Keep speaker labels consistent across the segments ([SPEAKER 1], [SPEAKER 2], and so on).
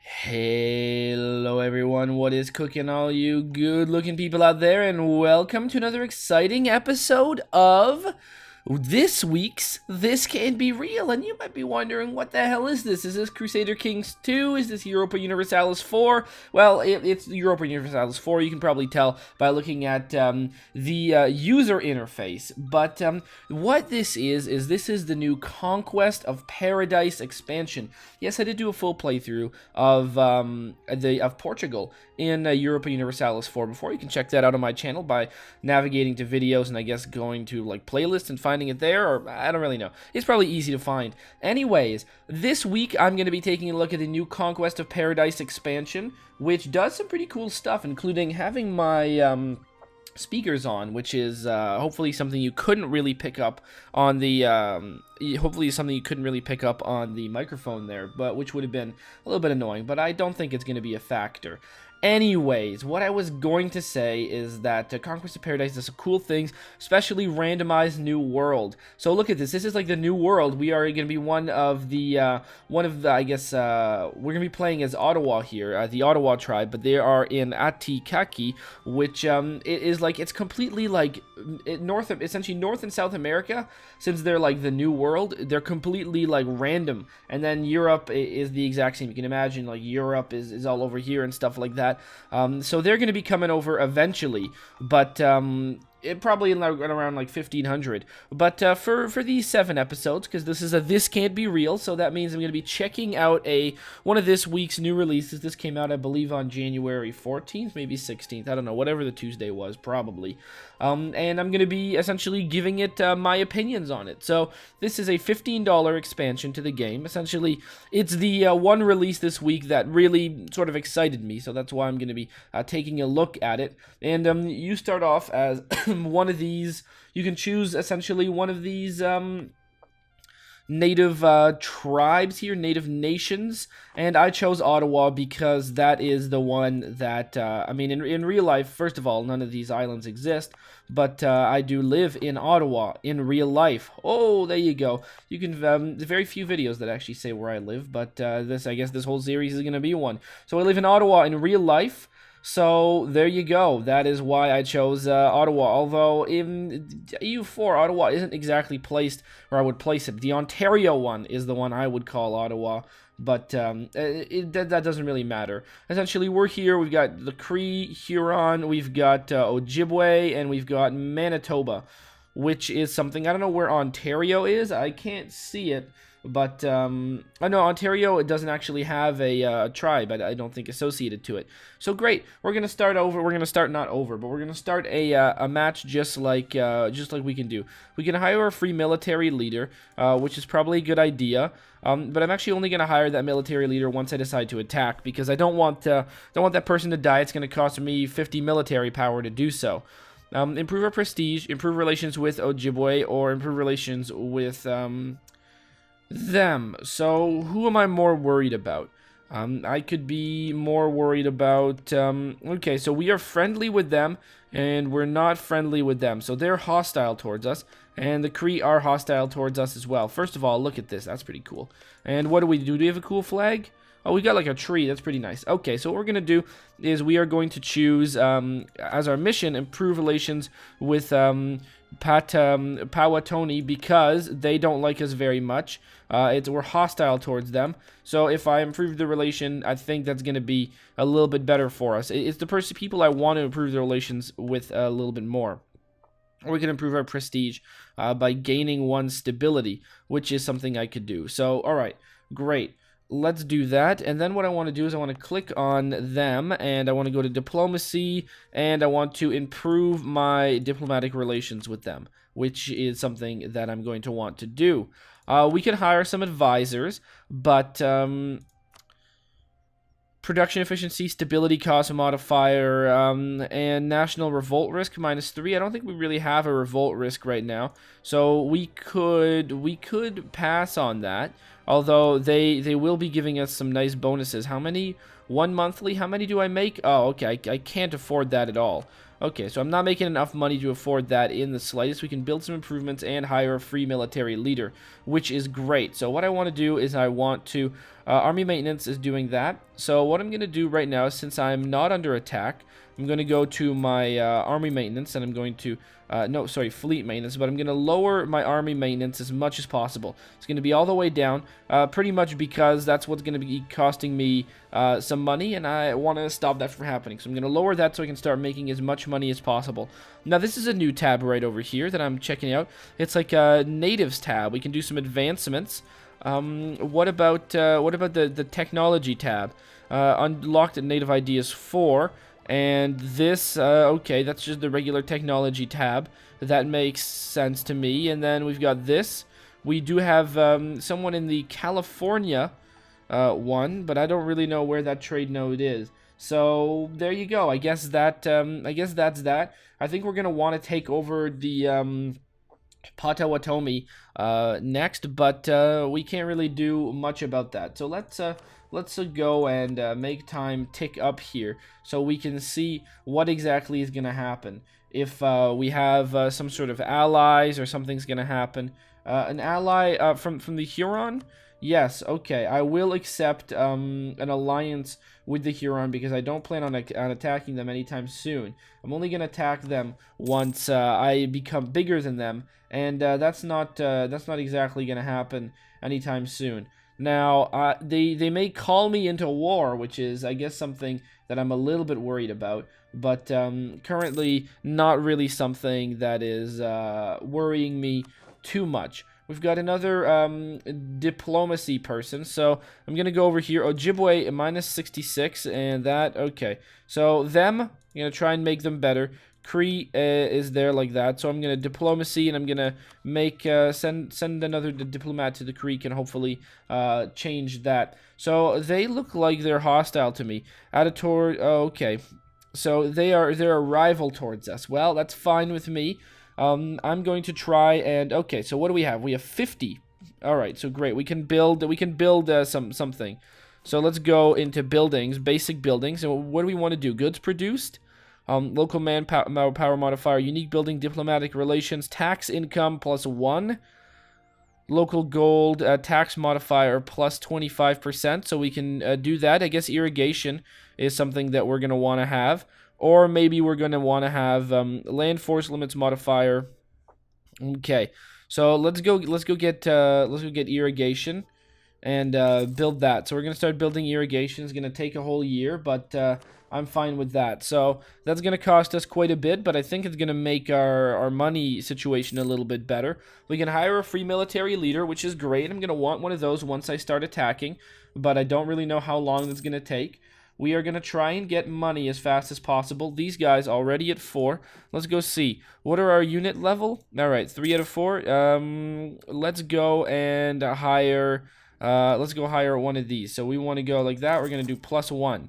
[SPEAKER 1] Hello everyone, what is cooking, all you good looking people out there, and welcome to another exciting episode of this week's This Can't Be Real. And you might be wondering, what the hell is this? Is this Crusader Kings 2? Is this Europa Universalis 4? Well, it's Europa Universalis 4, you can probably tell by looking at the user interface. But what this is this is the new Conquest of Paradise expansion. Yes, I did do a full playthrough of Portugal in Europa Universalis 4 before. You can check that out on my channel by navigating to videos and I guess going to like playlists and finding it there, or I don't really know. It's probably easy to find. Anyways, this week I'm going to be taking a look at the new Conquest of Paradise expansion, which does some pretty cool stuff, including having my speakers on, which is hopefully something you couldn't really pick up on the microphone there, but which would have been a little bit annoying, but I don't think it's going to be a factor. Anyways, what I was going to say is that Conquest of Paradise does some cool things, especially randomized new world. So look at this. This is like the new world. We are going to be we're going to be playing as Ottawa here, the Ottawa tribe, but they are in Atitaki, which it's completely like essentially North and South America. Since they're like the new world, they're completely like random. And then Europe is the exact same. You can imagine like Europe is all over here and stuff like that. So they're going to be coming over eventually, but it probably around like 1500. But for these 7 episodes, because this is a This Can't Be Real, so that means I'm going to be checking out one of this week's new releases. This came out, I believe, on January 14th, maybe 16th. I don't know, whatever the Tuesday was, probably. And I'm going to be essentially giving it my opinions on it. So this is a $15 expansion to the game. Essentially, it's the one release this week that really sort of excited me, so that's why I'm going to be taking a look at it. And you start off as one of these. You can choose essentially one of these native tribes here, native nations, and I chose Ottawa because that is the one that I mean, in real life, first of all, none of these islands exist, but I do live in Ottawa in real life. Oh, there you go. You can very few videos that actually say where I live, but I guess this whole series is going to be one. So I live in Ottawa in real life. So there you go. That is why I chose Ottawa. Although in EU4, Ottawa isn't exactly placed where I would place it. The Ontario one is the one I would call Ottawa, but that doesn't really matter. Essentially, we're here. We've got the Cree, Huron, we've got Ojibwe, and we've got Manitoba, which is something. I don't know where Ontario is. I can't see it. But, I know Ontario, it doesn't actually have a tribe, I don't think, associated to it. So great, we're going to start over, we're going to start not over, but we're going to start a match just like we can do. We can hire a free military leader, which is probably a good idea. But I'm actually only going to hire that military leader once I decide to attack, because I don't want that person to die. It's going to cost me 50 military power to do so. Improve our prestige, improve relations with Ojibwe, or improve relations with, them. So who am I more worried about? I could be more worried about okay, so we are friendly with them and we're not friendly with them, so they're hostile towards us, and the Cree are hostile towards us as well. First of all, look at this. That's pretty cool. And what do we do? Do we have a cool flag? Oh, we got like a tree. That's pretty nice. Okay, so what we're going to do is we are going to choose as our mission, improve relations with Powhatoni, because they don't like us very much. We're hostile towards them. So if I improve the relation, I think that's going to be a little bit better for us. It's the people I want to improve the relations with a little bit more. Or we can improve our prestige by gaining 1 stability, which is something I could do. So, all right, great. Let's do that, and then what I want to do is I want to click on them, and I want to go to diplomacy, and I want to improve my diplomatic relations with them, which is something that I'm going to want to do. We can hire some advisors, but production efficiency, stability cost modifier, and national revolt risk -3. I don't think we really have a revolt risk right now, so we could pass on that. Although they will be giving us some nice bonuses. How many? 1 monthly? How many do I make? Oh, okay. I can't afford that at all. Okay, so I'm not making enough money to afford that in the slightest. We can build some improvements and hire a free military leader, which is great. So what I want to do is I want to Army maintenance is doing that. So what I'm going to do right now, since I'm not under attack, I'm going to go to my army maintenance, and I'm going to, no, sorry, fleet maintenance, but I'm going to lower my army maintenance as much as possible. It's going to be all the way down, pretty much because that's what's going to be costing me some money, and I want to stop that from happening. So I'm going to lower that so I can start making as much money as possible. Now, this is a new tab right over here that I'm checking out. It's like a natives tab. We can do some advancements. What about the technology tab? Unlocked at Native Ideas 4. And this, okay, that's just the regular technology tab. That makes sense to me. And then we've got this. We do have someone in the California one, but I don't really know where that trade node is. So there you go. I guess that's that. I think we're gonna want to take over the Potawatomi next, but we can't really do much about that. So let's go and make time tick up here so we can see what exactly is going to happen. If we have some sort of allies or something's going to happen. An ally from the Huron? Yes, okay. I will accept an alliance with the Huron because I don't plan on attacking them anytime soon. I'm only going to attack them once I become bigger than them, and that's not exactly going to happen anytime soon. Now, they may call me into war, which is, I guess, something that I'm a little bit worried about, but currently not really something that is worrying me too much. We've got another diplomacy person, so I'm going to go over here. Ojibwe, minus 66, and that, okay. So them, I'm going to try and make them better. Cree is there like that, so I'm going to diplomacy, and I'm going to make send another diplomat to the Creek and hopefully change that. So they look like they're hostile to me. Atator, okay. So they're a rival towards us. Well, that's fine with me. I'm going to try and, okay, so what do we have? We have 50. All right, so great. We can build something. So let's go into buildings, basic buildings. And what do we want to do? Goods produced, local manpower modifier, unique building, diplomatic relations, tax income +1, local gold, tax modifier +25%. So we can do that. I guess irrigation is something that we're going to want to have. Or maybe we're going to want to have land force limits modifier. Okay, so let's go get irrigation and build that. So we're going to start building irrigation. It's going to take a whole year, but I'm fine with that. So that's going to cost us quite a bit, but I think it's going to make our money situation a little bit better. We can hire a free military leader, which is great. I'm going to want one of those once I start attacking, but I don't really know how long it's going to take. We are going to try and get money as fast as possible. These guys already at 4. Let's go see. What are our unit level? All right, 3 out of 4. Let's go and hire... let's go hire one of these. So we want to go like that. We're going to do +1.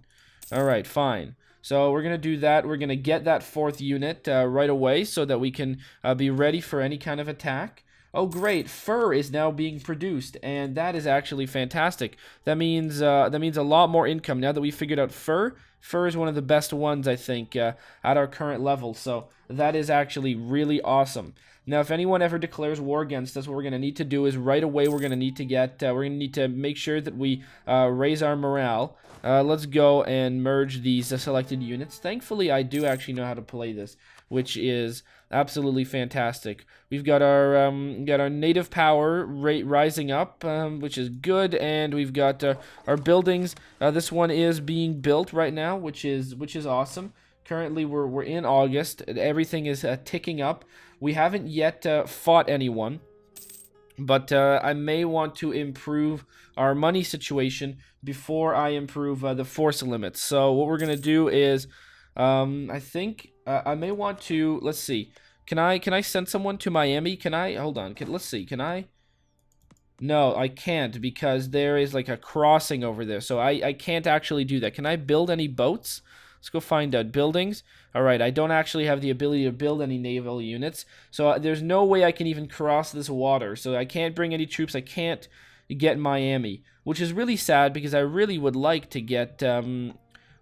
[SPEAKER 1] All right, fine. So we're going to do that. We're going to get that 4th unit right away so that we can be ready for any kind of attack. Oh, great. Fur is now being produced, and that is actually fantastic. That means a lot more income now that we figured out fur. Fur is one of the best ones, I think, at our current level, so that is actually really awesome. Now, if anyone ever declares war against us, what we're going to need to do is right away we're going to need to get, we're going to need to make sure that we raise our morale. Let's go and merge these selected units. Thankfully, I do actually know how to play this, which is absolutely fantastic. We've got our native power rate rising up, which is good, and we've got our buildings. This one is being built right now, which is awesome. Currently, we're in August. Everything is ticking up. We haven't yet fought anyone, but I may want to improve our money situation before I improve the force limits. So what we're gonna do is, I think I may want to. Let's see. Can I send someone to Miami? Can I? Hold on. Let's see. Can I? No, I can't because there is like a crossing over there. So I can't actually do that. Can I build any boats? Let's go find out. Buildings. All right, I don't actually have the ability to build any naval units. So there's no way I can even cross this water. So I can't bring any troops. I can't get Miami, which is really sad because I really would like to get...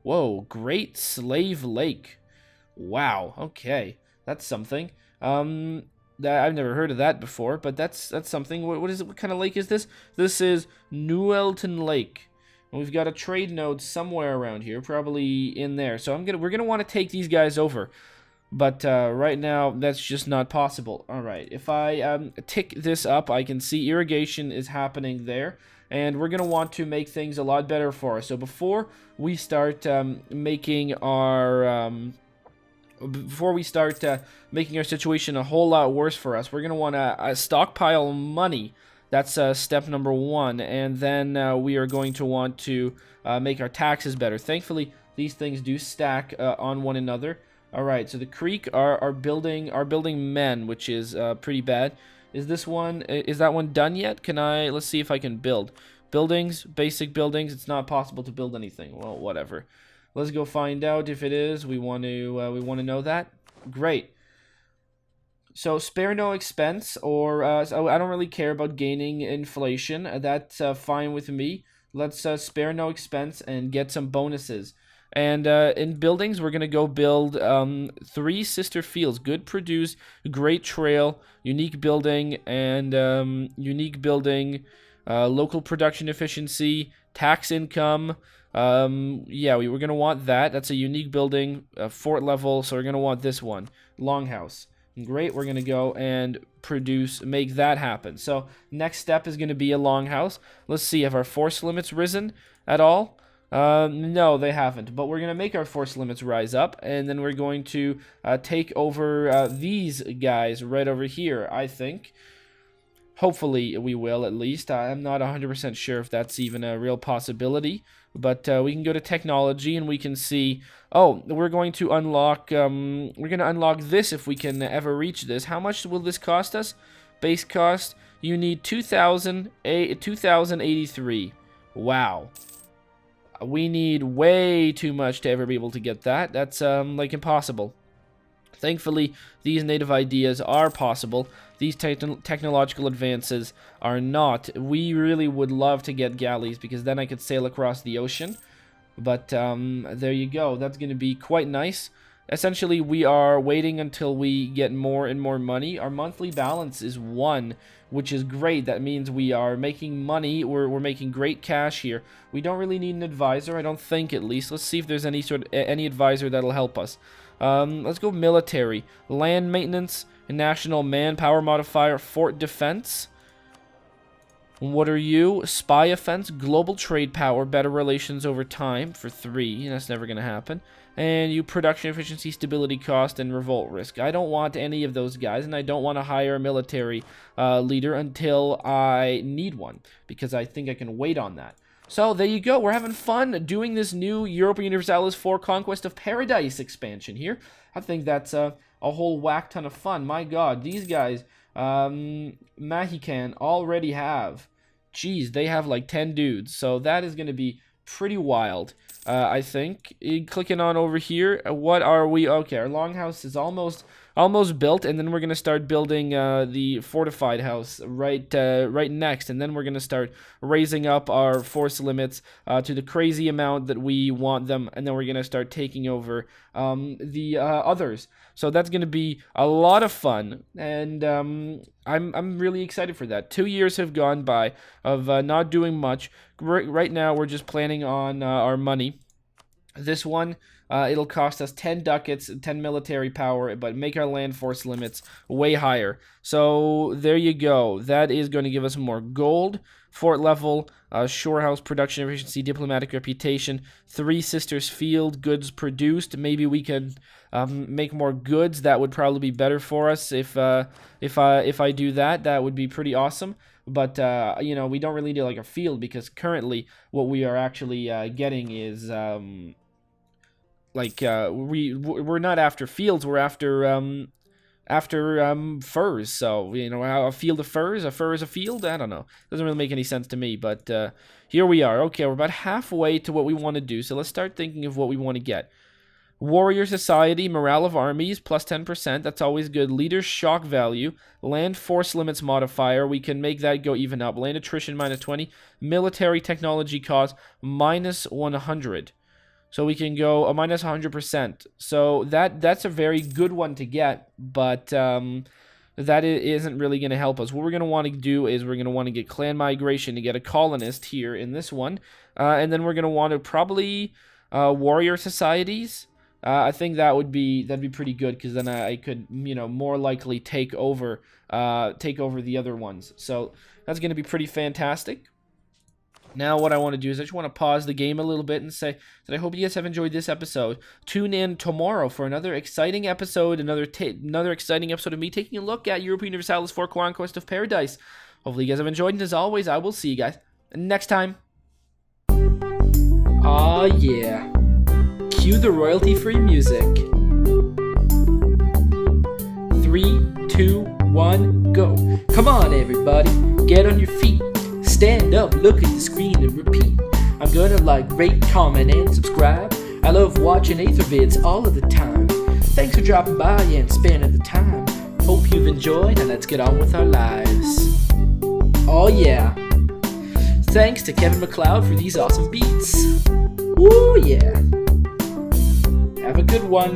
[SPEAKER 1] whoa, Great Slave Lake. Wow, okay. That's something. I've never heard of that before, but that's something. What is it? What kind of lake is this? This is Newelton Lake. And we've got a trade node somewhere around here, probably in there. So we're gonna want to take these guys over. But right now, that's just not possible. All right, if I tick this up, I can see irrigation is happening there. And we're going to want to make things a lot better for us. So before we start making our... before we start making our situation a whole lot worse for us, we're going to want to stockpile money. That's step number one. And then we are going to want to make our taxes better. Thankfully, these things do stack on one another. All right, so the Creek are building men, which is pretty bad. Is that one done yet? Let's see if I can build. Buildings, basic buildings. It's not possible to build anything. Well, whatever. Let's go find out if it is. We want to know that. Great. So spare no expense, or so I don't really care about gaining inflation. That's fine with me. Let's spare no expense and get some bonuses. And in buildings, we're going to go build 3 sister fields. Good produce, great trail, unique building, and local production efficiency, tax income. Yeah, we're going to want that. That's a unique building, fort level, so we're going to want this one. Longhouse. Great, we're going to go and make that happen. So next step is going to be a longhouse. Let's see, have our force limits risen at all? No, they haven't, but we're going to make our force limits rise up, and then we're going to take over these guys right over here, I think. Hopefully we will, at least. I'm not 100% sure if that's even a real possibility, but we can go to technology and we can see, oh, we're going to unlock this if we can ever reach this. How much will this cost us? Base cost, you need 2,083. Wow. We need way too much to ever be able to get that. That's, like, impossible. Thankfully, these native ideas are possible. These technological advances are not. We really would love to get galleys, because then I could sail across the ocean. But, there you go. That's going to be quite nice. Essentially, we are waiting until we get more and more money. Our monthly balance is 1, which is great. That means we are making money. We're making great cash here. We don't really need an advisor, I don't think, at least. Let's see if there's any advisor that'll help us. Let's go military. Land maintenance, national manpower modifier, fort defense. What are you? Spy offense, global trade power, better relations over time for 3. That's never going to happen. And you production efficiency, stability cost, and revolt risk. I don't want any of those guys, and I don't want to hire a military leader until I need one, because I think I can wait on that. So there you go. We're having fun doing this new Europa Universalis IV Conquest of Paradise expansion here. I think that's a whole whack ton of fun. My God, these guys, Mahican already have, geez, they have like 10 dudes. So that is going to be pretty wild. I think. Clicking on over here, what are we? Okay, our longhouse is almost built, and then we're gonna start building the fortified house right next, and then we're gonna start raising up our force limits to the crazy amount that we want them, and then we're gonna start taking over the others. So that's gonna be a lot of fun, and I'm really excited for that. 2 years have gone by of not doing much. Right now, we're just planning on our money. This one, it'll cost us 10 ducats, 10 military power, but make our land force limits way higher. So there you go. That is going to give us more gold, fort level, shorehouse production efficiency, diplomatic reputation, 3 sisters field, goods produced. Maybe we can make more goods. That would probably be better for us if I do that. That would be pretty awesome. But, you know, we don't really need like a field, because currently what we are actually getting is, we're not after fields, we're after furs. So, you know, a field of furs, a fur is a field? I don't know. Doesn't really make any sense to me, but here we are. Okay, we're about halfway to what we want to do, so let's start thinking of what we want to get. Warrior Society, morale of armies, plus 10%. That's always good. Leader's shock value. Land force limits modifier. We can make that go even up. Land attrition, minus 20. Military technology cost, minus 100. So we can go a minus 100%. So that's a very good one to get. But that isn't really going to help us. What we're going to want to do is we're going to want to get clan migration to get a colonist here in this one. And then we're going to want to probably warrior societies. I think that'd be pretty good, because then I could, more likely take over the other ones. So that's going to be pretty fantastic. Now what I want to do is I just want to pause the game a little bit and say that I hope you guys have enjoyed this episode. Tune in tomorrow for another exciting episode, another exciting episode of me taking a look at Europa Universalis IV Conquest of Paradise. Hopefully you guys have enjoyed, and as always, I will see you guys next time. Aw yeah. Cue the royalty-free music. 3, 2, 1, go. Come on everybody, get on your feet. Stand up, look at the screen and repeat. I'm gonna like, rate, comment, and subscribe. I love watching Athervids all of the time. Thanks for dropping by and spending the time. Hope you've enjoyed, and let's get on with our lives. Oh yeah. Thanks to Kevin MacLeod for these awesome beats. Woo yeah. Have a good one.